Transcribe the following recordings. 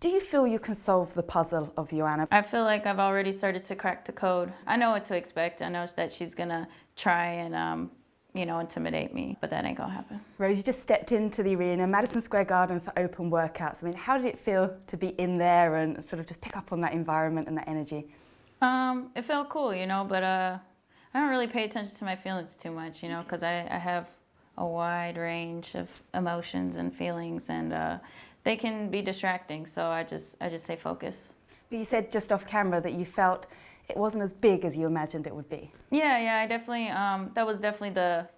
Do you feel you can solve the puzzle of Joanna? I feel like I've already started to crack the code. I know what to expect. I know that she's gonna try and, intimidate me, but that ain't gonna happen. Rose, you just stepped into the arena, Madison Square Garden, for open workouts. I mean, how did it feel to be in there and sort of just pick up on that environment and that energy? It felt cool, but I don't really pay attention to my feelings too much, because I have a wide range of emotions and feelings, and they can be distracting. So I just stay focused. But you said just off camera that you felt it wasn't as big as you imagined it would be. Yeah, I definitely, that was definitely the,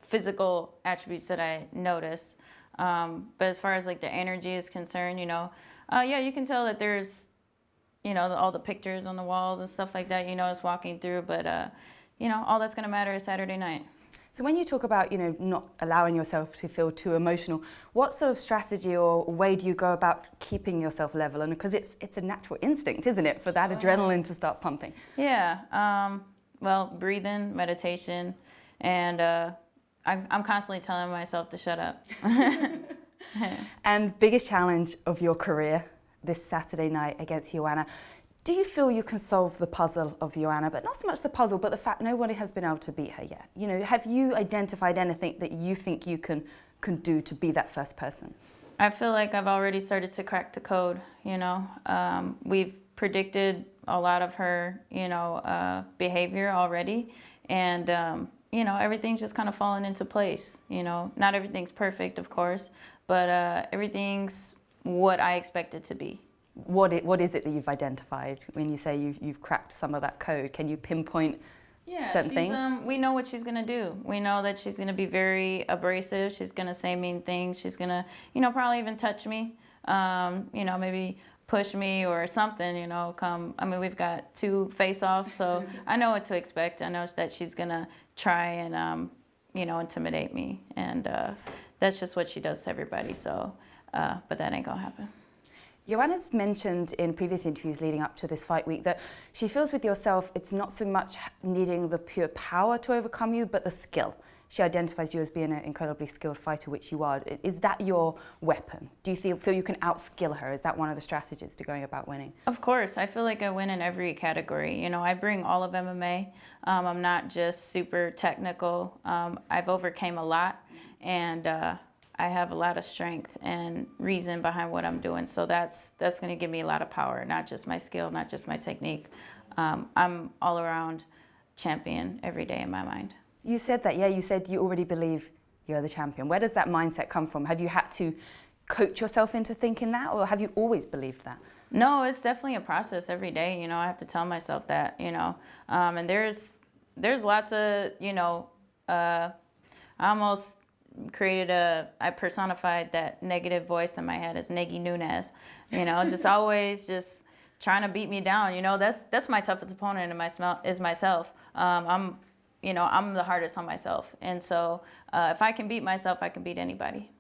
physical attributes that I noticed. But as far as like the energy is concerned, you can tell that there's, all the pictures on the walls and stuff like that, it's walking through, but, all that's gonna matter is Saturday night. So when you talk about, not allowing yourself to feel too emotional, what sort of strategy or way do you go about keeping yourself level? And because it's a natural instinct, isn't it, for that adrenaline to start pumping? Yeah, well, breathing, meditation, and I'm constantly telling myself to shut up. And biggest challenge of your career this Saturday night against Joanna. Do you feel you can solve the puzzle of Joanna, but not so much the puzzle, but the fact nobody has been able to beat her yet? Have you identified anything that you think you can do to be that first person? I feel like I've already started to crack the code, We've predicted a lot of her, behavior already, and, everything's just kind of fallen into place, Not everything's perfect, of course, but everything's what I expect it to be. What is it that you've identified when you say you've cracked some of that code? Can you pinpoint certain things? We know what she's gonna do. We know that she's gonna be very abrasive. She's gonna say mean things. She's gonna, probably even touch me. Maybe push me or something. We've got 2 face-offs, so I know what to expect. I know that she's gonna try and, intimidate me, and that's just what she does to everybody. So, but that ain't gonna happen. Joanna's mentioned in previous interviews leading up to this fight week that she feels with yourself it's not so much needing the pure power to overcome you, but the skill. She identifies you as being an incredibly skilled fighter, which you are. Is that your weapon? Do you feel you can outskill her? Is that one of the strategies to going about winning? Of course. I feel like I win in every category. I bring all of MMA. I'm not just super technical. I've overcame a lot, and I have a lot of strength and reason behind what I'm doing. So that's going to give me a lot of power, not just my skill, not just my technique. I'm all around champion every day in my mind. You said that, yeah, you said you already believe you're the champion. Where does that mindset come from? Have you had to coach yourself into thinking that, or have you always believed that? No, it's definitely a process every day. I have to tell myself that, and there's lots of, I almost created I personified that negative voice in my head as Neggy Nunes, just always just trying to beat me down. That's my toughest opponent is myself. I'm the hardest on myself. And so if I can beat myself, I can beat anybody.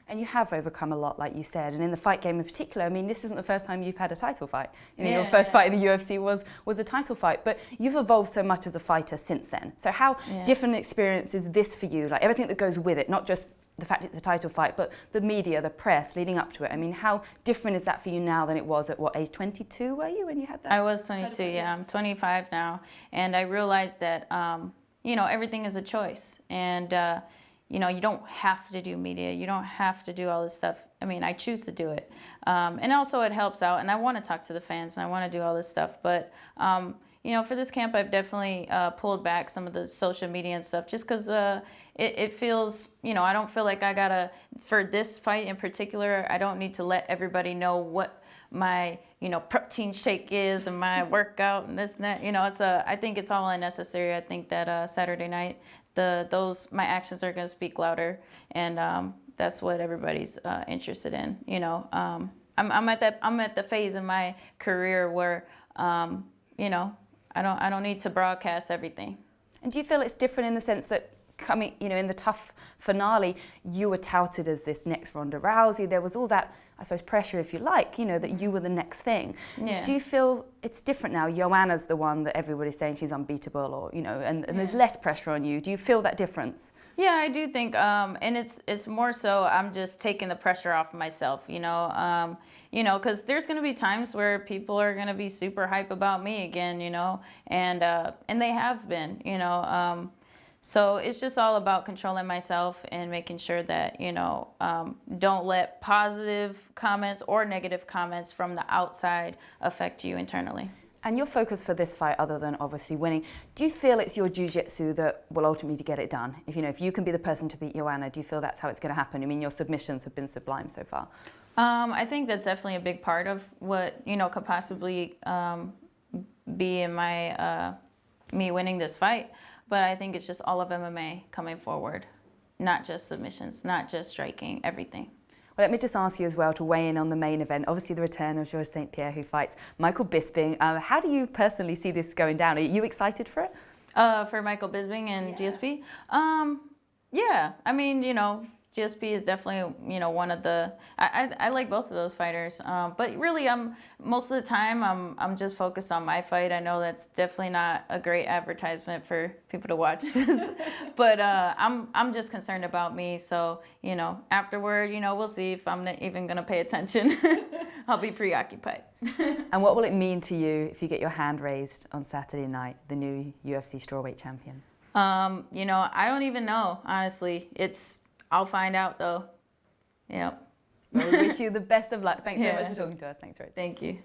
And you have overcome a lot, like you said. And in the fight game in particular, this isn't the first time you've had a title fight. Your first fight in the UFC was a title fight. But you've evolved so much as a fighter since then. So how different an experience is this for you? Like everything that goes with it, not just the fact it's a title fight, but the media, the press leading up to it. How different is that for you now than it was at what age, 22 were you when you had that? I was 22, yeah. I'm 25 now. And I realized that, everything is a choice. And, you don't have to do media. You don't have to do all this stuff. I choose to do it. And also it helps out. And I want to talk to the fans and I want to do all this stuff. But, for this camp, I've definitely pulled back some of the social media and stuff just because it feels, I don't feel like I got to, for this fight in particular, I don't need to let everybody know what my, protein shake is and my workout and this and that. I think it's all unnecessary. I think that Saturday night, my actions are going to speak louder, and that's what everybody's interested in. I'm at the phase in my career where I don't need to broadcast everything. And do you feel it's different in the sense that coming, in the tough finale, you were touted as this next Ronda Rousey. There was all that, I suppose, pressure, if you like, that you were the next thing. Yeah. Do you feel it's different now? Joanna's the one that everybody's saying she's unbeatable, or, and there's less pressure on you. Do you feel that difference? Yeah, I do think, and it's more so I'm just taking the pressure off of myself, because there's gonna be times where people are gonna be super hype about me again, and they have been, so it's just all about controlling myself and making sure that don't let positive comments or negative comments from the outside affect you internally. And your focus for this fight, other than obviously winning, do you feel it's your jiu-jitsu that will ultimately get it done? If you can be the person to beat Joanna, do you feel that's how it's going to happen? I mean, your submissions have been sublime so far. I think that's definitely a big part of what could possibly be in my me winning this fight. But I think it's just all of MMA coming forward, not just submissions, not just striking, everything. Well, let me just ask you as well to weigh in on the main event. Obviously, the return of Georges St-Pierre, who fights Michael Bisping. How do you personally see this going down? Are you excited for it? For Michael Bisping and GSP? Yeah. I mean, GSP is definitely, one of the. I like both of those fighters, but really, most of the time I'm just focused on my fight. I know that's definitely not a great advertisement for people to watch this, but I'm just concerned about me. So afterward, we'll see if I'm not even gonna pay attention. I'll be preoccupied. And what will it mean to you if you get your hand raised on Saturday night, the new UFC strawweight champion? I don't even know, honestly. I'll find out though. Yep. Well, we wish you the best of luck. Thanks so much for talking to us. Thanks, Rose. Thank you.